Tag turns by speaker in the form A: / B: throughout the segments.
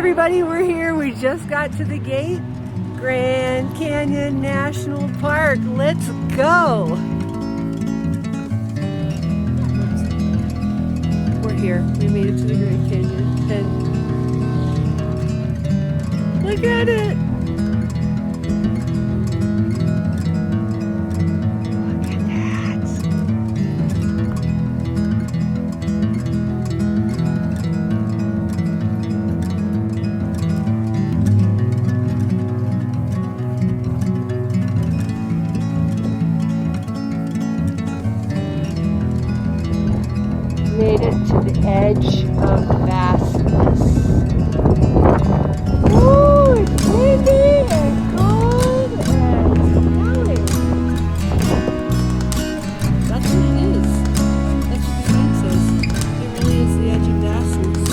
A: everybody, we're here. We just got to the gate. Grand Canyon National Park. Let's go. We're here. We made it to the Grand Canyon. And look at it. Made it to the edge of vastness. Woo! It's windy and cold and snowing. That's what it is. That's what the sign says. It really is the edge of vastness.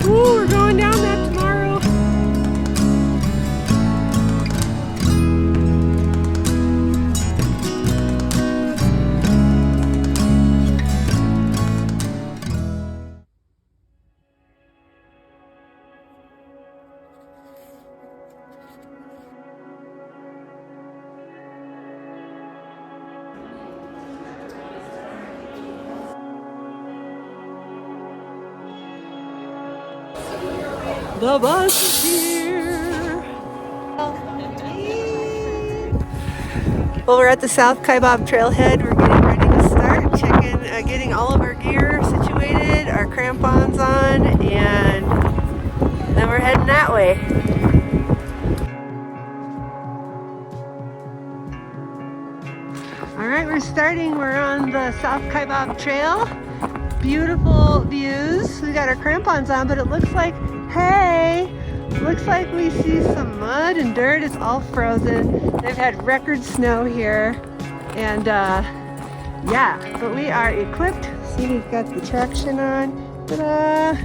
A: Woo! We're going down that tomorrow. The bus is here. Well, we're at the South Kaibab trailhead. We're getting ready to start, getting all of our gear situated, our crampons on, and then we're heading that way. All right, we're starting. We're on the South Kaibab Trail. Beautiful views. We got our crampons on, but it looks like we see some mud and dirt. It's all frozen. They've had record snow here. And yeah, but we are equipped. See, we've got the traction on. Ta-da!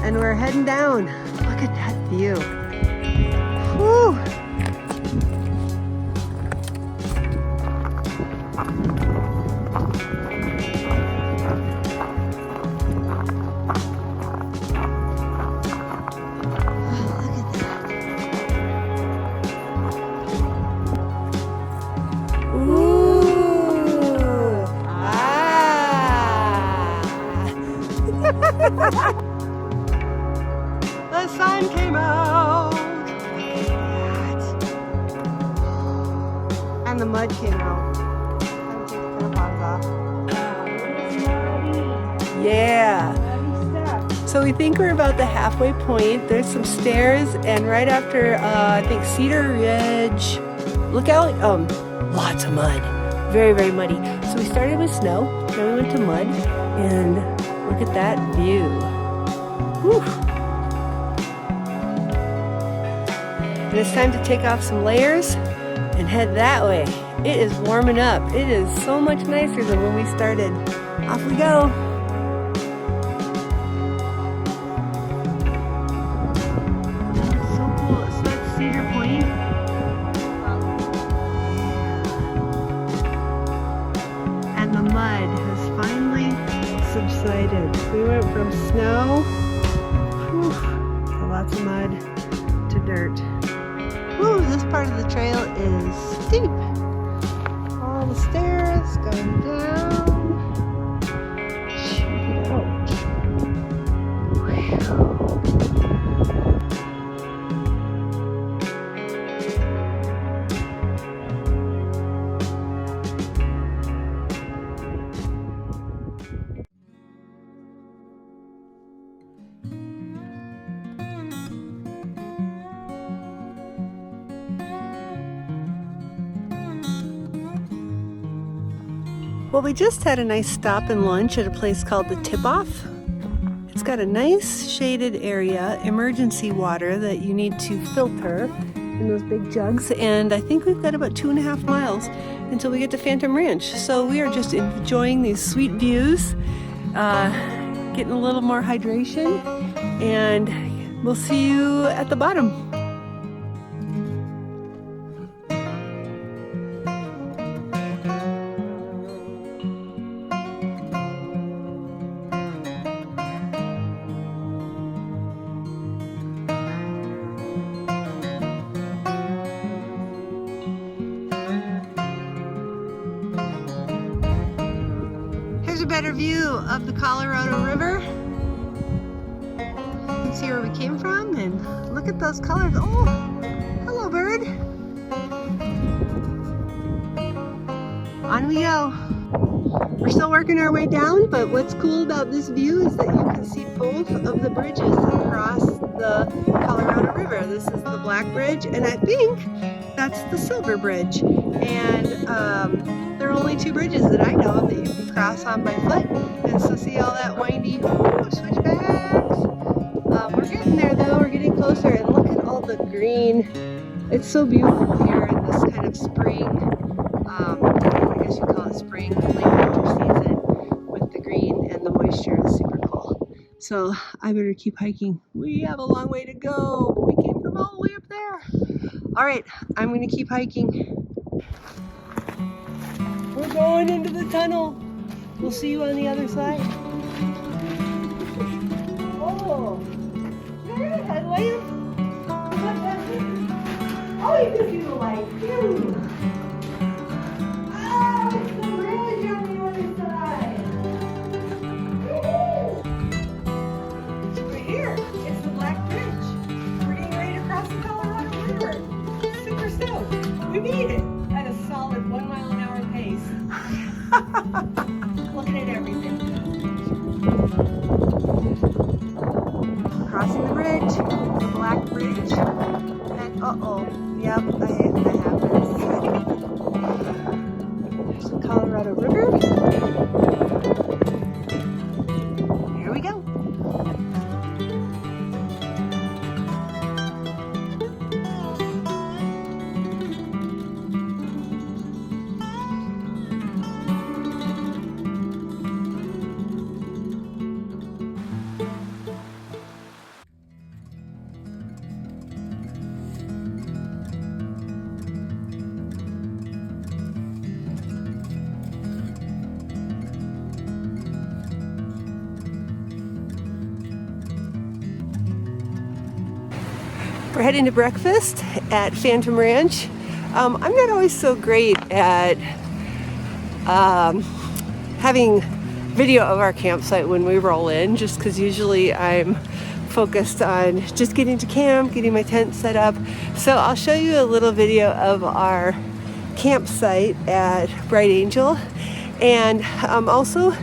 A: And we're heading down. Look at that view. Whew! The sun came out. And the mud came out. I'm taking the crampons off. Yeah. So we think we're about the halfway point. There's some stairs, and right after I think Cedar Ridge Lookout, lots of mud. Very, very muddy. So we started with snow, then we went to mud, and look at that view. Whew. And it's time to take off some layers and head that way. It is warming up. It is so much nicer than when we started. Off we go. So cool. So that's Cedar Point. And the mud has finally subsided. We went from snow to lots of mud to dirt. Woo, this part of the trail is steep. All the stairs going down. Check it out. Whew. Well, we just had a nice stop and lunch at a place called the Tip-Off. It's got a nice shaded area, emergency water that you need to filter in those big jugs. And I think we've got about 2.5 miles until we get to Phantom Ranch. So we are just enjoying these sweet views, getting a little more hydration, and we'll see you at the bottom. better view of the Colorado River. You can see where we came from and look at those colors. Oh, hello bird. On we go. We're still working our way down, but what's cool about this view is that you can see both of the bridges across the Colorado River. This is the Black Bridge, and I think that's the Silver Bridge. And there are only two bridges that I know of that you can cross on by foot. And so see all that windy switchbacks. We're getting there though, we're getting closer, and look at all the green. It's so beautiful here in this kind of spring, I guess you call it spring, late winter season, with the green and the moisture. Is super cool. So I better keep hiking. We have a long way to go, but we came from all the way up there. All right, I'm gonna keep hiking. We're going into the tunnel. We'll see you on the other side. Oh, is there a headlamp? Oh, you can see the light. Phew. Oh, it's the bridge on the other side. It's right here. It's the Black Bridge. We're getting ready to cross the Colorado River. Super stoked. We made it at a solid 1 mile an hour pace. Looking at everything. Crossing the bridge, the Black Bridge, and yep, I have this. There's the Colorado River. Here we go. We're heading to breakfast at Phantom Ranch. I'm not always so great at having video of our campsite when we roll in, just because usually I'm focused on just getting to camp, getting my tent set up. So I'll show you a little video of our campsite at Bright Angel. And also,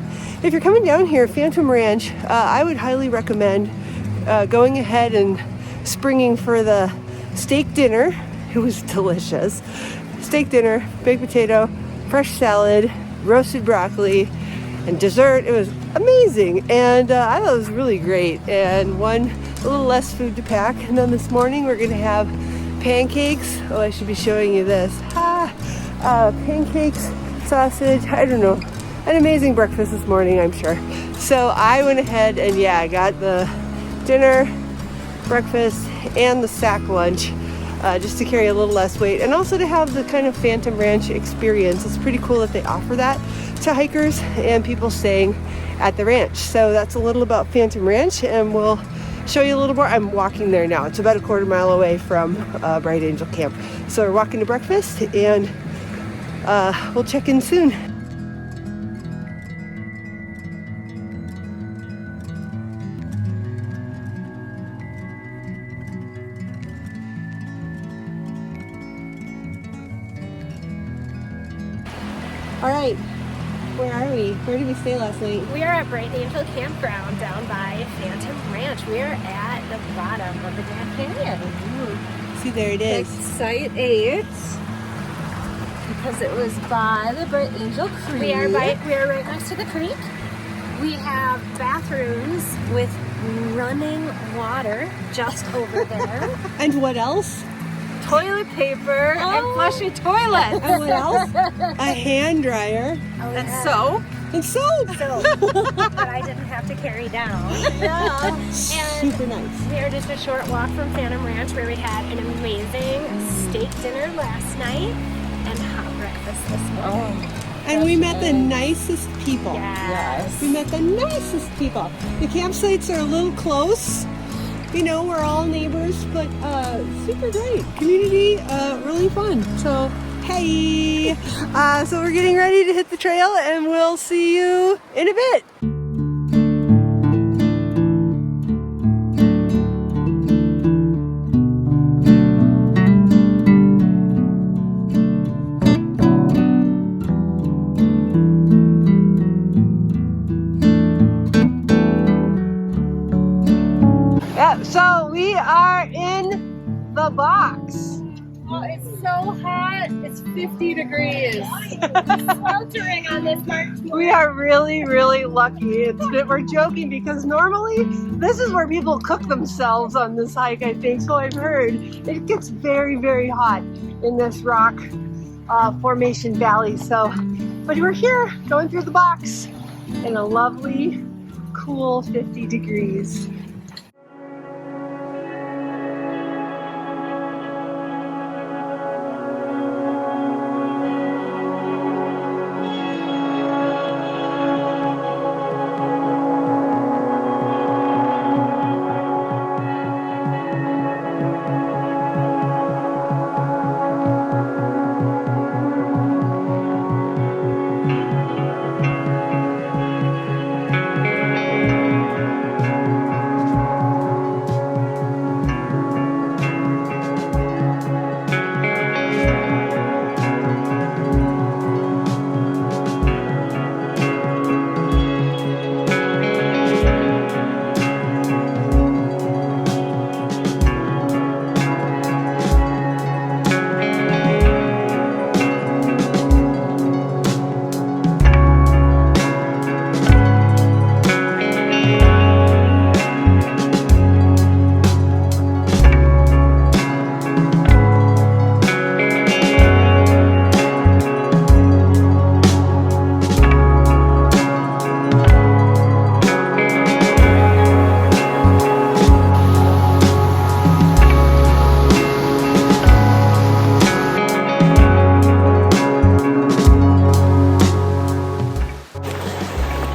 A: if you're coming down here, Phantom Ranch, I would highly recommend going ahead and springing for the steak dinner. It was delicious. Steak dinner, baked potato, fresh salad, roasted broccoli, and dessert. It was amazing, and I thought it was really great. And a little less food to pack. And then this morning we're gonna have pancakes. Oh, I should be showing you this. Pancakes, sausage, I don't know. An amazing breakfast this morning, I'm sure. So I went ahead and I got the dinner, breakfast, and the sack lunch, just to carry a little less weight, and also to have the kind of Phantom Ranch experience. It's pretty cool that they offer that to hikers and people staying at the ranch. So that's a little about Phantom Ranch, and we'll show you a little more. I'm walking there now. It's about a 1/4 mile away from Bright Angel Camp. So we're walking to breakfast, and we'll check in soon. All right, where are we? Where did we stay last night?
B: We are at Bright Angel Campground down by Phantom Ranch. We are at the bottom of the Grand Canyon.
A: Ooh. See, there it is.
B: Site 8, because it was by the Bright Angel Creek. We are right next to the creek. We have bathrooms with running water just over there.
A: And what else?
B: Toilet paper and flushing toilets.
A: And what else? A hand dryer.
B: And soap.
A: And soap.
B: That I didn't have to carry down.
A: Yeah.
B: And
A: super nice.
B: we are just a short walk from Phantom Ranch, where we had an amazing steak dinner last night and hot breakfast this morning.
A: And we met the nicest people.
B: Yes.
A: We met the nicest people. The campsites are a little close. You know, we're all neighbors, but super great. Community, really fun. So Hey! So we're getting ready to hit the trail and we'll see you in a bit. Yep, so we are in the box.
B: Oh, it's so hot. It's 50 degrees. Sweltering on this March.
A: We are really, really lucky. We're joking because normally this is where people cook themselves on this hike, I think. So I've heard it gets very, very hot in this rock formation valley. So, but we're here going through the box in a lovely, cool 50 degrees.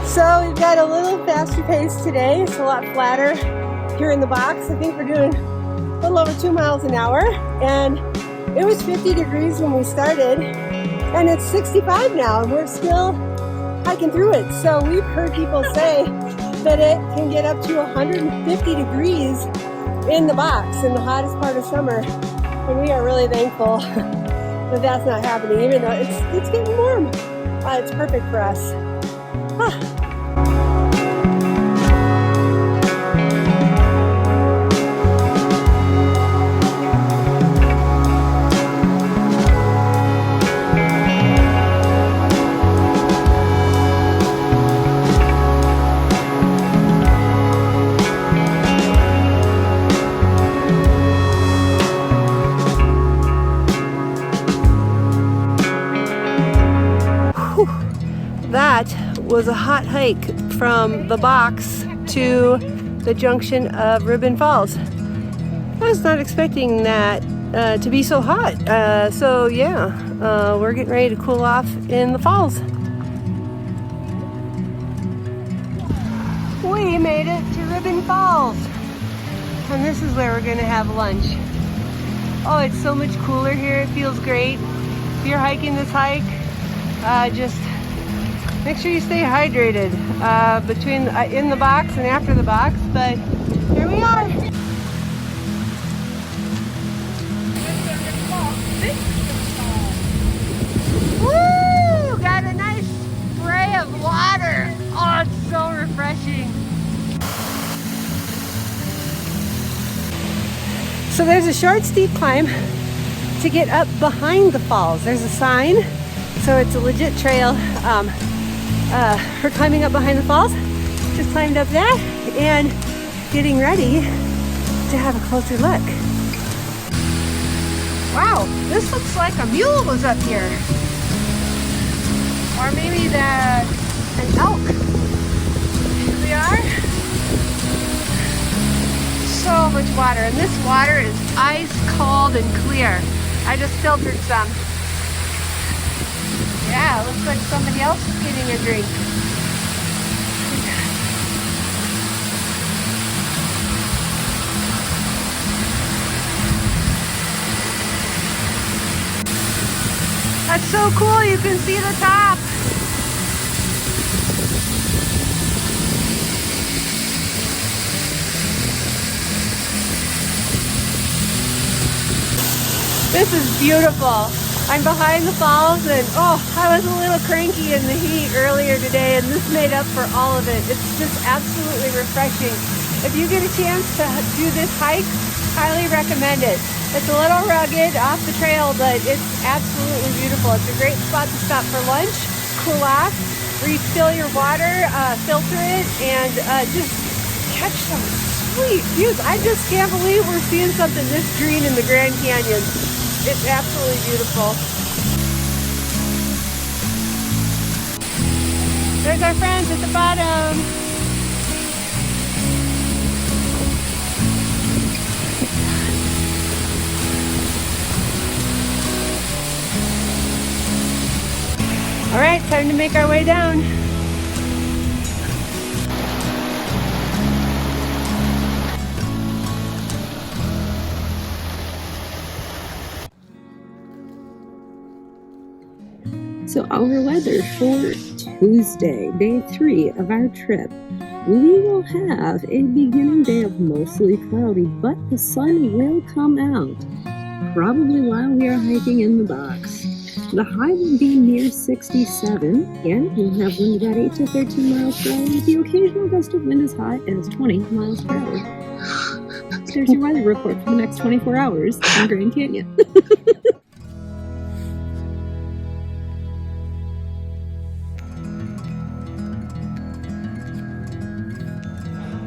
A: So we've got a little faster pace today. It's a lot flatter here in the box. I think we're doing a little over 2 miles an hour. And it was 50 degrees when we started. And it's 65 now and we're still hiking through it. So we've heard people say that it can get up to 150 degrees in the box in the hottest part of summer. And we are really thankful that that's not happening, even though it's getting warm. It's perfect for us. That was a hot hike from the box to the junction of Ribbon Falls. I was not expecting that to be so hot. So yeah, we're getting ready to cool off in the falls. We made it to Ribbon Falls. And this is where we're gonna have lunch. Oh, it's so much cooler here. It feels great. If you're hiking this hike, just make sure you stay hydrated between in the box and after the box, but here we are. Woo! Got a nice spray of water. Oh, it's so refreshing. So there's a short, steep climb to get up behind the falls. There's a sign, so it's a legit trail. We're climbing up behind the falls. Just climbed up that and getting ready to have a closer look. Wow, this looks like a mule was up here. Or maybe an elk. Here we are. So much water, and this water is ice cold and clear. I just filtered some. Yeah, it looks like somebody else is getting a drink. That's so cool, you can see the top. This is beautiful. I'm behind the falls and oh, I was a little cranky in the heat earlier today and this made up for all of it. It's just absolutely refreshing. If you get a chance to do this hike, highly recommend it. It's a little rugged off the trail, but it's absolutely beautiful. It's a great spot to stop for lunch, cool off, refill your water, filter it, and just catch some sweet views. I just can't believe we're seeing something this green in the Grand Canyon. It's absolutely beautiful. There's our friends at the bottom. All right, time to make our way down.
C: So our weather for Tuesday, day 3 of our trip, we will have a beginning day of mostly cloudy, but the sun will come out, probably while we are hiking in the box. The high will be near 67, and we'll have wind about 8 to 13 miles per hour, with the occasional gust of wind as high as 20 miles per hour. There's your weather report for the next 24 hours in Grand Canyon.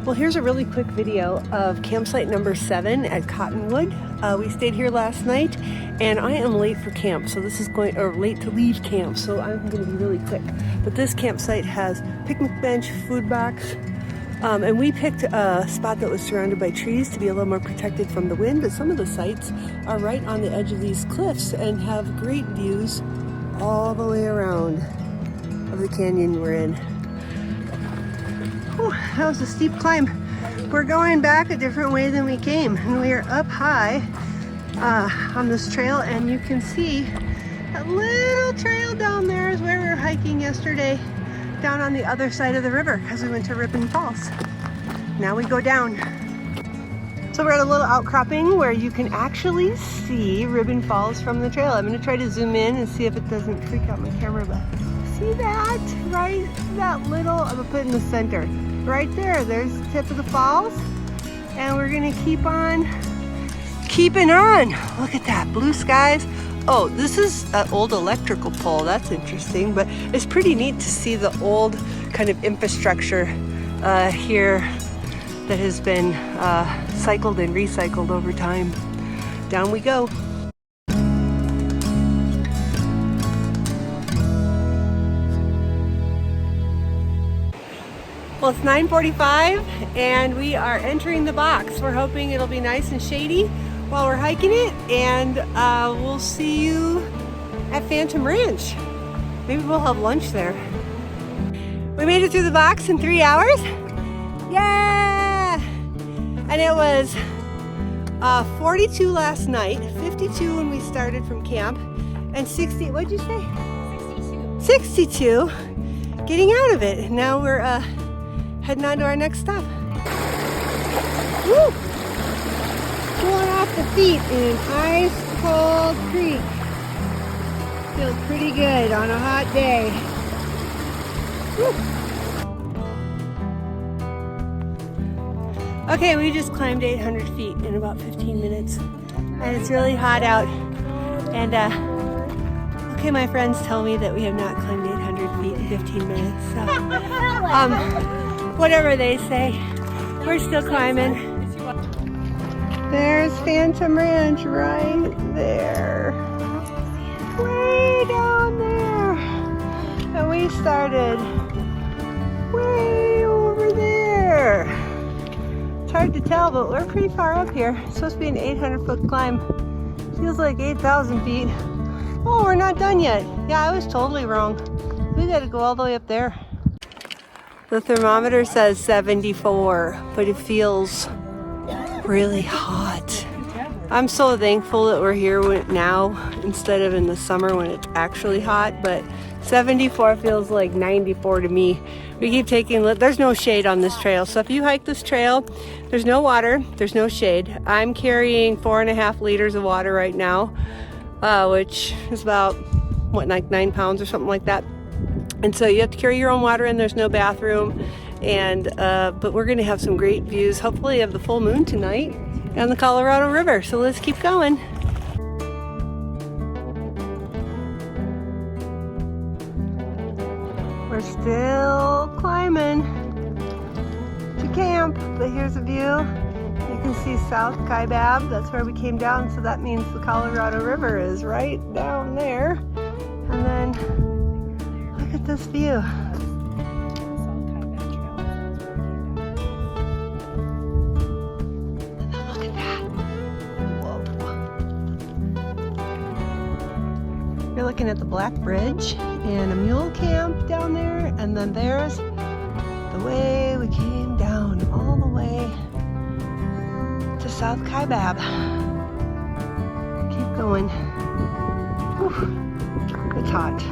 A: Well, here's a really quick video of campsite number 7 at Cottonwood. We stayed here last night, and I am late for camp, so this is late to leave camp, so I'm going to be really quick. But this campsite has picnic bench, food box, and we picked a spot that was surrounded by trees to be a little more protected from the wind. But some of the sites are right on the edge of these cliffs and have great views all the way around of the canyon we're in. Whew, that was a steep climb. We're going back a different way than we came, and we are up high on this trail, and you can see that little trail down there is where we were hiking yesterday, down on the other side of the river, because we went to Ribbon Falls. Now we go down. So we're at a little outcropping where you can actually see Ribbon Falls from the trail. I'm going to try to zoom in and see if it doesn't freak out my camera, but see that? Right? That little, I'm going to put it in the center. Right there, there's the tip of the falls. And we're going to keep on keeping on. Look at that, blue skies. Oh, this is an old electrical pole. That's interesting, but it's pretty neat to see the old kind of infrastructure here that has been cycled and recycled over time. Down we go. Well, it's 9:45 and we are entering the box. We're hoping it'll be nice and shady while we're hiking it, and we'll see you at Phantom Ranch. Maybe we'll have lunch there. We made it through the box in 3 hours. Yeah! And it was 42 last night, 52 when we started from camp, and 60, what'd you say? 62 getting out of it. Now we're heading on to our next stop. Woo! Cooling off the feet in an ice cold creek. Feels pretty good on a hot day. Woo! Okay, we just climbed 800 feet in about 15 minutes. And it's really hot out. And okay, my friends tell me that we have not climbed 800 feet in 15 minutes. So whatever they say, we're still climbing. There's Phantom Ranch right there. Way down there. And we started way over there. It's hard to tell, but we're pretty far up here. It's supposed to be an 800-foot climb. Feels like 8,000 feet. Oh, we're not done yet. Yeah, I was totally wrong. We gotta go all the way up there. The thermometer says 74, but it feels really hot. I'm so thankful that we're here now instead of in the summer when it's actually hot, but 74 feels like 94 to me. We keep taking, there's no shade on this trail. So if you hike this trail, there's no water, there's no shade. I'm carrying 4.5 liters of water right now, which is about, what, like 9 pounds or something like that. And so you have to carry your own water and there's no bathroom. And, but we're gonna have some great views, hopefully of the full moon tonight and the Colorado River. So let's keep going. We're still climbing to camp, but here's a view. You can see South Kaibab. That's where we came down, so that means the Colorado River is right down there. And then look at this view. You're looking at the Black Bridge and a mule camp down there, and then there's the way we came down all the way to South Kaibab. Keep going. Whew, it's hot.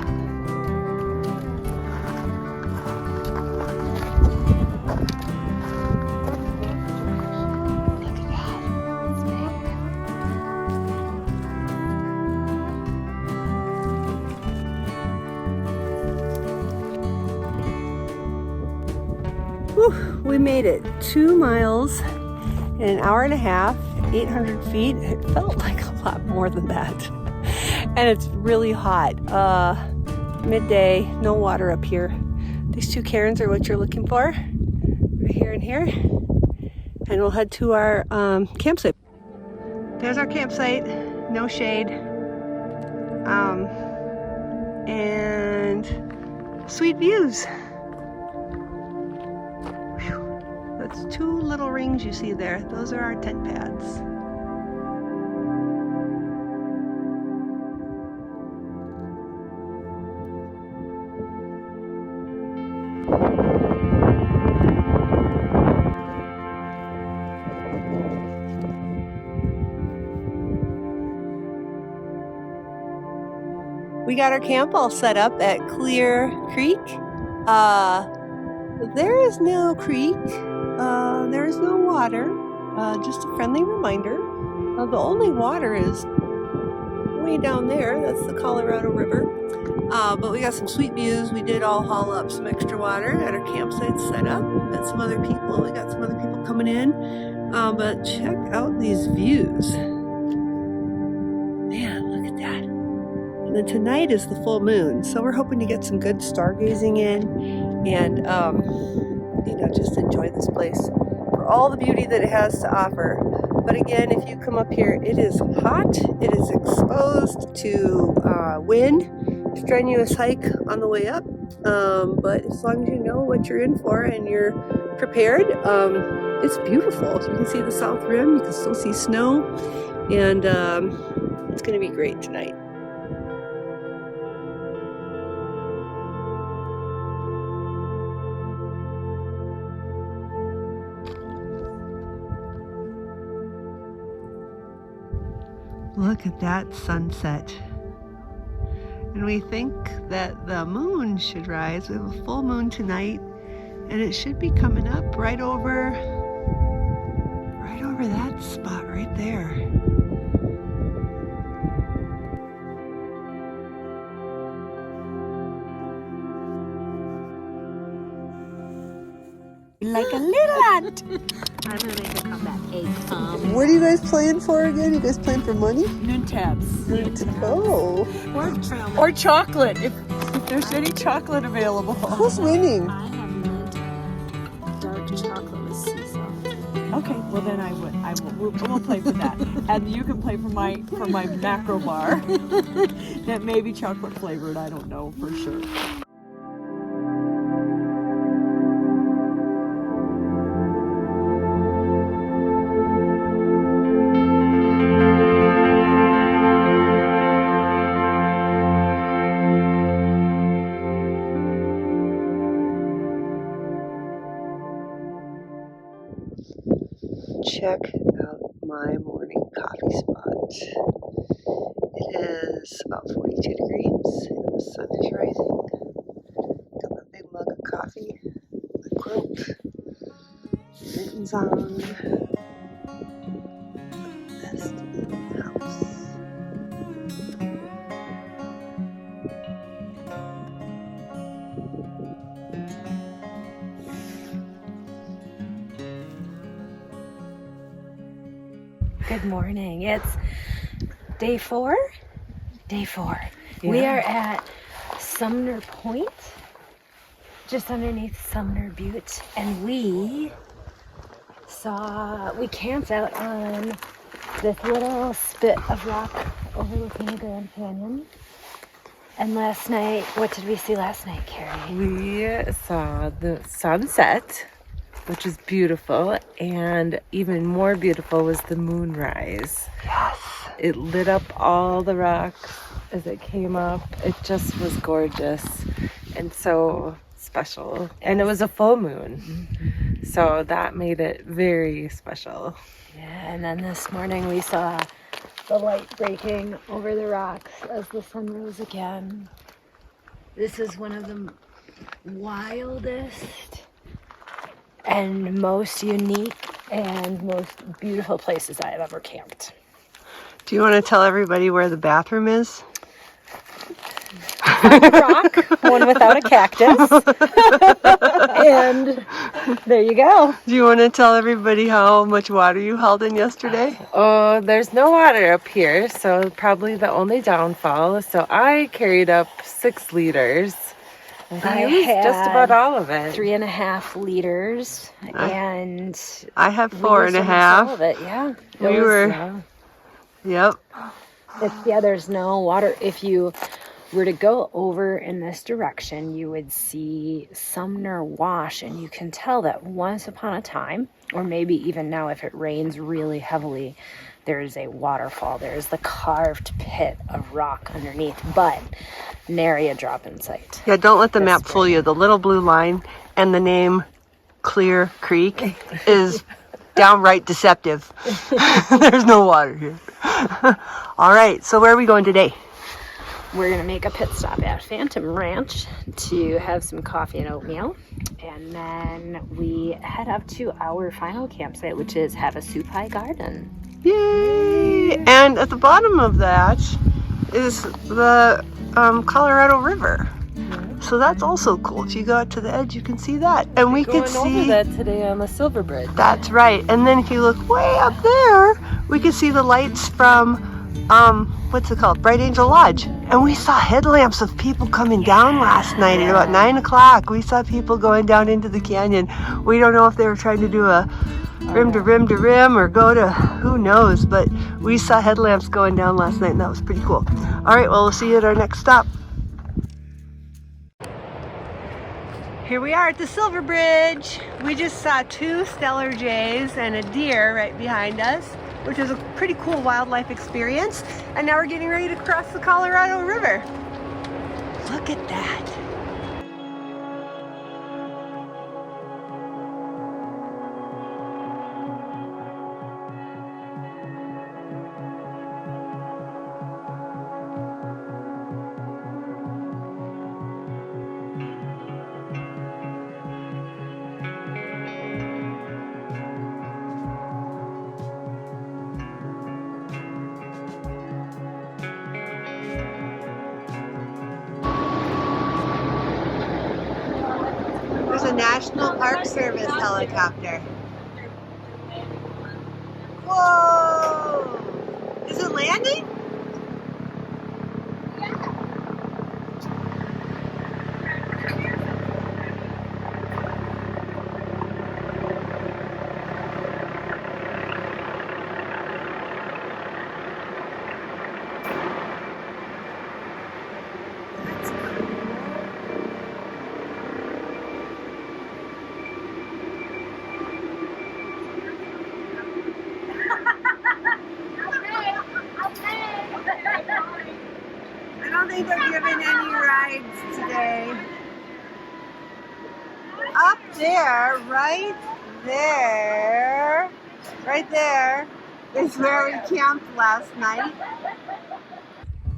A: Whew, we made it 2 miles in an hour and a half, 800 feet. It felt like a lot more than that. And it's really hot. Midday, no water up here. These 2 cairns are what you're looking for, right here and here. And we'll head to our campsite. There's our campsite, no shade. And sweet views. That's 2 little rings you see there. Those are our tent pads. We got our camp all set up at Clear Creek. There is no creek. There is no water. Just a friendly reminder. The only water is way down there. That's the Colorado River. But we got some sweet views. We did all haul up some extra water at our campsite set up. Met some other people. We got some other people coming in. But check out these views. Man, look at that. And then tonight is the full moon. So we're hoping to get some good stargazing in and, you know, just enjoy this place for all the beauty that it has to offer. But again, if you come up here, it is hot. It is exposed to wind. Strenuous hike on the way up. But as long as you know what you're in for and you're prepared, it's beautiful. You can see the south rim. You can still see snow. And it's going to be great tonight. Look at that sunset. And we think that the moon should rise. We have a full moon tonight, and it should be coming up right over that spot right there.
B: Like a little ant. I'm gonna make a comeback.
A: What are you guys playing for again? You guys playing for money?
D: Noon tabs.
A: Oh.
D: Or chocolate, if there's any chocolate available.
A: Who's winning?
B: I have mint dark chocolate with sea salt.
D: Okay, well then we'll play for that. And you can play for my macro bar. That may be chocolate flavored, I don't know for sure.
A: Check out my morning coffee spot. It is about 42 degrees and the sun is rising. Got my big mug of coffee, my quilt, mittens on, best in the house.
B: Good morning. It's day four. Day four.
A: Yeah.
B: We are at Sumner Point, just underneath Sumner Butte, and we camped out on this little spit of rock overlooking the Grand Canyon. And last night, what did we see last night, Carrie?
E: We saw the sunset, which is beautiful, and even more beautiful was the moonrise.
A: Yes.
E: It lit up all the rocks as it came up. It just was gorgeous and so special. And it was a full moon, so that made it very special.
B: Yeah, and then this morning we saw the light breaking over the rocks as the sun rose again. This is one of the wildest and most unique and most beautiful places I have ever camped.
A: Do you want to tell everybody where the bathroom is?
B: On the rock, one without a cactus. And there you go.
A: Do you want to tell everybody how much water you hauled in yesterday?
E: Oh, there's no water up here, so probably the only downfall. So I carried up 6 liters.
B: I
E: used just about all of it.
B: 3.5 liters, and
A: I have
B: we
A: 4
B: used
A: and a
B: almost
A: half.
B: all of it. Yeah,
A: We were, yep.
B: there's no water. If you were to go over in this direction, you would see Sumner Wash, and you can tell that once upon a time, or maybe even now if it rains really heavily, there is a waterfall. There is the carved pit of rock underneath, but nary a drop in sight.
A: Yeah, don't let the map fool you. The little blue line and the name Clear Creek is downright deceptive. There's no water here. All right, so where are we going today?
B: We're going to make a pit stop at Phantom Ranch to have some coffee and oatmeal. And then we head up to our final campsite, which is Havasupai Garden.
A: Yay! And at the bottom of that is the Colorado River. So that's also cool. If you go out to the edge, you can see that. And we could see
E: over that today on the Silver Bridge.
A: That's right. And then if you look way up there, we could see the lights from what's it called? Bright Angel Lodge. And we saw headlamps of people coming down last night at about 9 o'clock. We saw people going down into the canyon. We don't know if they were trying to do a rim to rim to rim or go to who knows, but we saw headlamps going down last night and that was pretty cool. All right, well, we'll see you at our next stop. Here we are at the Silver Bridge. We just saw 2 stellar jays and a deer right behind us, which is a pretty cool wildlife experience. And now we're getting ready to cross the Colorado River. Look at that. There's a National Park Service helicopter. Whoa! Is it landing? I don't think they're giving any rides today. Up there, right there, is where we camped last night.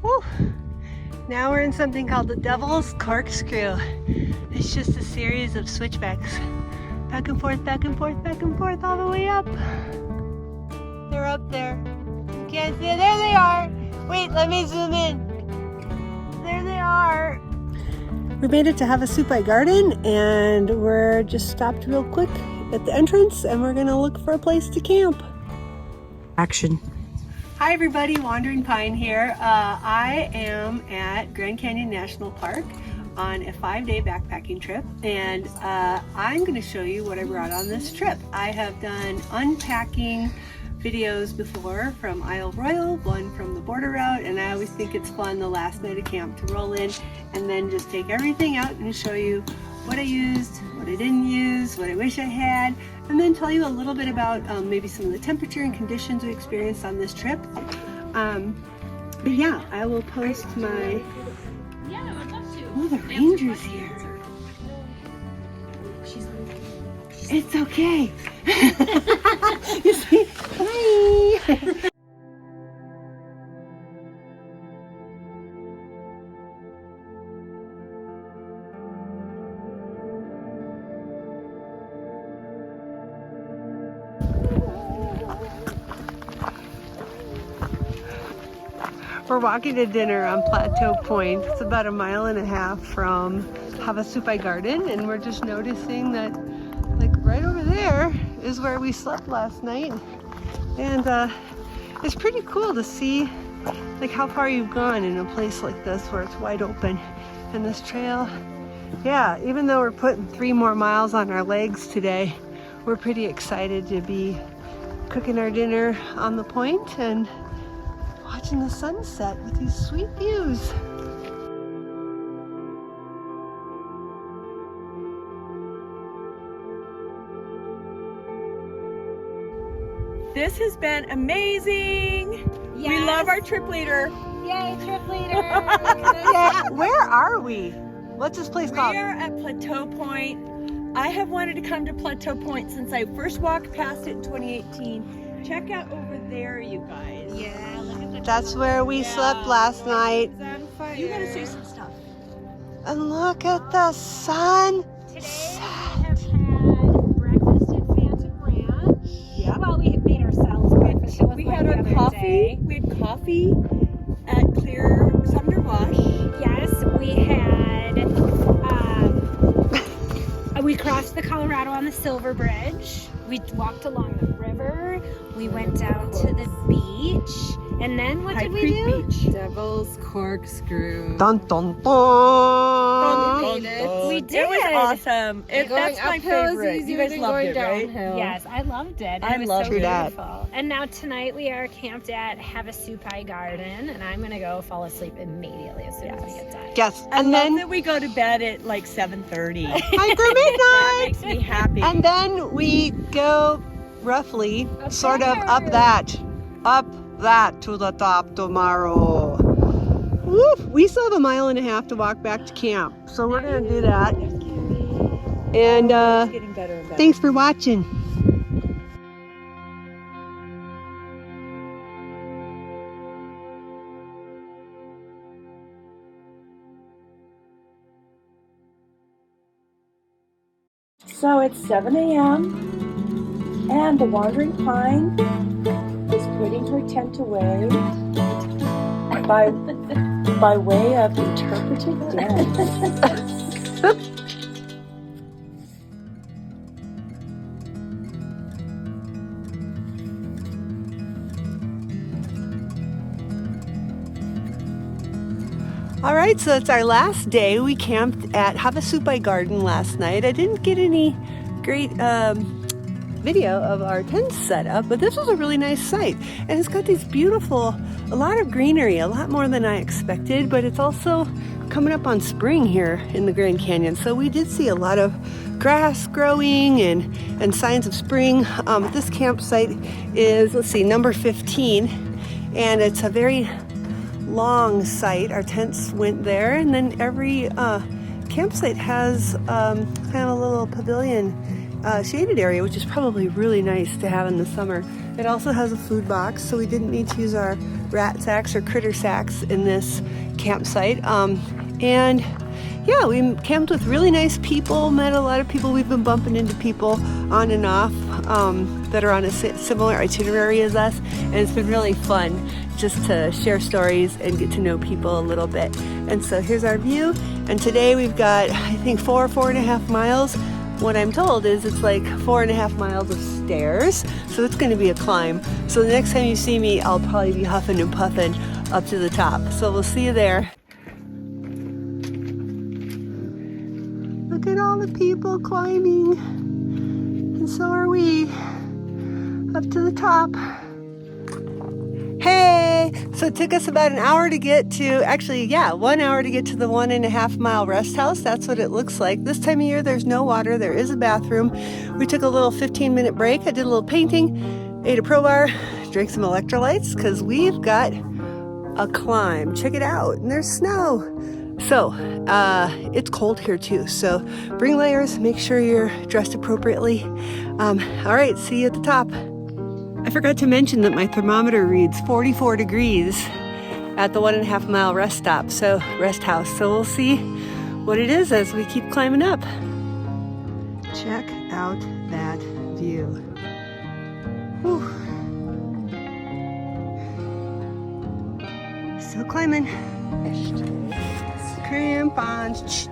A: Woo. Now we're in something called the Devil's Corkscrew. It's just a series of switchbacks. Back and forth, back and forth, back and forth, all the way up. They're up there. You can't see it. There they are. Wait, let me zoom in. There they are. We made it to Havasupai Garden and we're just stopped real quick at the entrance and we're gonna look for a place to camp.
D: Action.
A: Hi everybody, Wandering Pine here. I am at Grand Canyon National Park on a 5-day backpacking trip, and I'm going to show you what I brought on this trip. I have done unpacking videos before from Isle Royal, one from the border route, and I always think it's fun the last night of camp to roll in and then just take everything out and show you what I used, what I didn't use, what I wish I had, and then tell you a little bit about maybe some of the temperature and conditions we experienced on this trip. But yeah, I will post my... Oh, the ranger's here. It's okay. You see? Hi. We're walking to dinner on Plateau Point. It's about 1.5 miles from Havasupai Garden, and we're just noticing that like right over there is where we slept last night. And it's pretty cool to see like how far you've gone in a place like this where it's wide open. And this trail, yeah, even though we're putting 3 more miles on our legs today, we're pretty excited to be cooking our dinner on the point and watching the sunset with these sweet views.
D: This has been amazing.
B: Yes.
D: We love our trip leader.
B: Yay, trip leader.
A: Yeah, where are we? What's this place called?
D: We are at Plateau Point. I have wanted to come to Plateau Point since I first walked past it in 2018. Check out over there, you guys.
B: Yeah, look at the...
A: That's where we slept last night.
D: You gotta say some stuff.
A: And look at the sun.
B: Today we have had breakfast at Phantom Ranch.
D: Yep.
B: Well, we had made ourselves breakfast. It was
D: We
B: like
D: had
B: the
D: our
B: other
D: coffee.
B: day.
D: We had coffee at Clear Sumner Wash.
B: Yes, we had... we crossed the Colorado on the Silver Bridge. We walked along the river. We went down to the beach. And then what did we do?
D: Beach.
E: Devil's Corkscrew.
A: Dun dun dun.
B: We did.
D: It was awesome. That's my
E: uphill is
D: favorite. You
E: easier
D: guys
E: than
D: loved
E: going
D: it, right?
E: downhill.
B: Yes, I loved it.
D: I
B: It was
D: loved
B: so
A: it.
B: beautiful. And now tonight we are camped at Havasupai Garden, and I'm gonna go fall asleep immediately as soon as we get done.
A: Yes,
D: I
A: and
D: love
A: then
D: that we go to bed at like 7:30.
A: after
D: That
A: midnight.
D: makes me happy.
A: And then we go roughly sort of up that to the top tomorrow. Woof! We still have 1.5 miles to walk back to camp, so we're gonna do that. And
D: It's getting better and better.
A: thanks for watching.
D: So it's 7 a.m. and the Wandering Pine is putting her tent away by way of interpretive dance.
A: All right, so it's our last day. We camped at Havasupai Garden last night. I didn't get any great video of our tent setup, but this was a really nice site. And it's got these beautiful, a lot of greenery, a lot more than I expected, but it's also coming up on spring here in the Grand Canyon. So we did see a lot of grass growing and signs of spring. This campsite is, let's see, number 15, and it's a very long site. Our tents went there, and then every campsite has kind of a little pavilion shaded area, which is probably really nice to have in the summer. It also has a food box, so we didn't need to use our rat sacks or critter sacks in this campsite. And yeah, we camped with really nice people, met a lot of people. We've been bumping into people on and off that are on a similar itinerary as us, and it's been really fun just to share stories and get to know people a little bit. And so here's our view, and today we've got, I think, 4.5 miles. What I'm told is it's like 4.5 miles of stairs, so it's going to be a climb. So the next time you see me, I'll probably be huffing and puffing up to the top. So we'll see you there. Look at all the people climbing, and so are we, up to the top. Hey! So it took us about an hour to get to, actually, yeah, 1 hour to get to the 1.5 mile rest house. That's what it looks like. This time of year, there's no water. There is a bathroom. We took a little 15-minute break. I did a little painting, ate a Pro Bar, drank some electrolytes, because we've got a climb. Check it out. And there's snow. So, it's cold here too, so bring layers, make sure you're dressed appropriately. All right, see you at the top. I forgot to mention that my thermometer reads 44 degrees at the 1.5 mile rest house. So we'll see what it is as we keep climbing up. Check out that view. Whew. Still climbing. Crampons,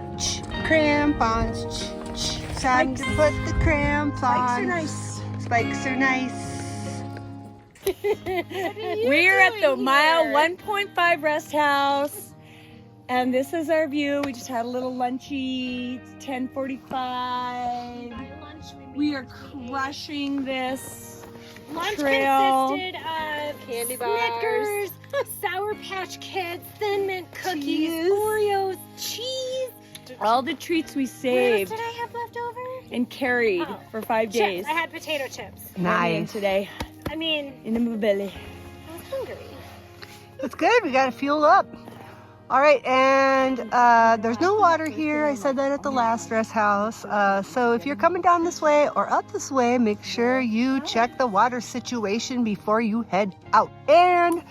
A: crampons, time to put the cramps on.
D: Spikes are nice.
A: Spikes are nice.
D: We're at the mile 1.5 rest house, and this is our view. We just had a little lunchy. It's 10:45. We are crushing this
B: Lunch
D: trail.
B: consisted of
E: Candy bars.
B: Snickers, Sour Patch Kids, Thin Mint cookies,
A: Cheese.
B: Oreos, cheese.
D: All the treats we
B: What else
D: saved
B: did I have left over?
D: and carried for 5 days.
B: Chips. I had potato chips.
D: Nice. Today
B: I mean,
D: in the belly.
B: I was hungry.
A: That's good. We got to fuel up. All right, and there's no water here. I said that at the last rest house. So if you're coming down this way or up this way, make sure you check the water situation before you head out. And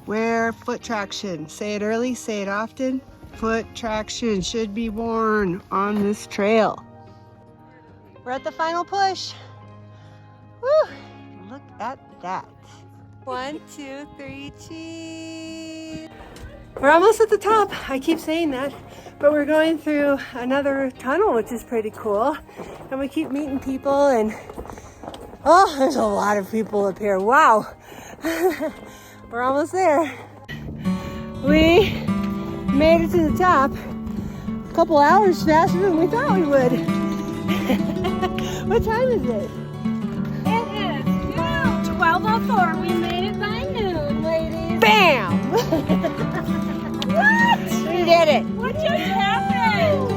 A: wear foot traction. Say it early, say it often. Foot traction should be worn on this trail. We're at the final push. Woo! Look at that. 1, 2, 3, cheese. We're almost at the top. I keep saying that, but we're going through another tunnel, which is pretty cool. And we keep meeting people, and oh, there's a lot of people up here. Wow. We're almost there. We made it to the top a couple hours faster than we thought we would. What time is it?
B: It is now 12:04. We made it by noon, ladies.
A: Bam!
B: What?
A: We did it.
B: What just happened?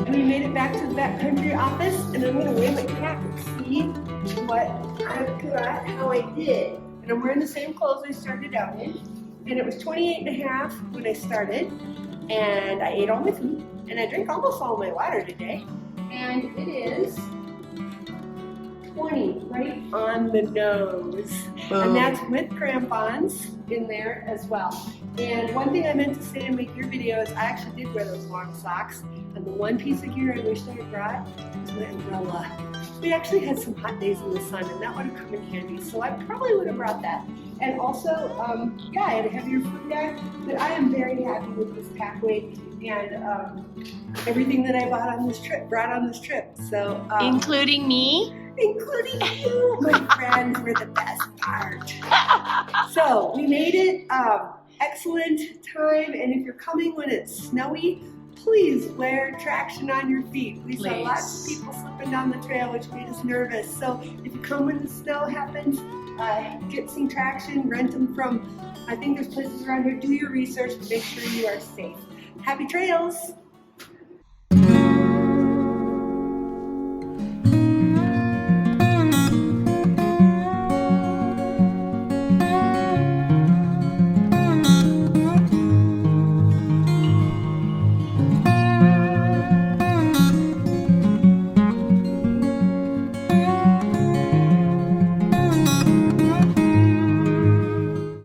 A: We made it back to the backcountry office, and I'm going to weigh my cat and see what I've got, how I did. And I'm wearing the same clothes I started out in. And it was 28.5 when I started, and I ate all my food, and I drank almost all my water today. And it is 20, right on the nose. And that's with crampons in there as well. And one thing I meant to say to make your video is I actually did wear those long socks. And the one piece of gear I wish I had brought was my umbrella. We actually had some hot days in the sun, and that would have come in handy. So I probably would have brought that. And also, yeah, I had a heavier food bag, but I am very happy with this pack weight and everything that I brought on this trip. So,
B: Including me?
A: Including you, my friends, were the best part. So we made it excellent time, and if you're coming when it's snowy, please wear traction on your feet. We saw lots of people slipping down the trail, which made us nervous. So if you come when the snow happens, get some traction, rent them from, I think there's places around here. Do your research, but make sure you are safe. Happy trails!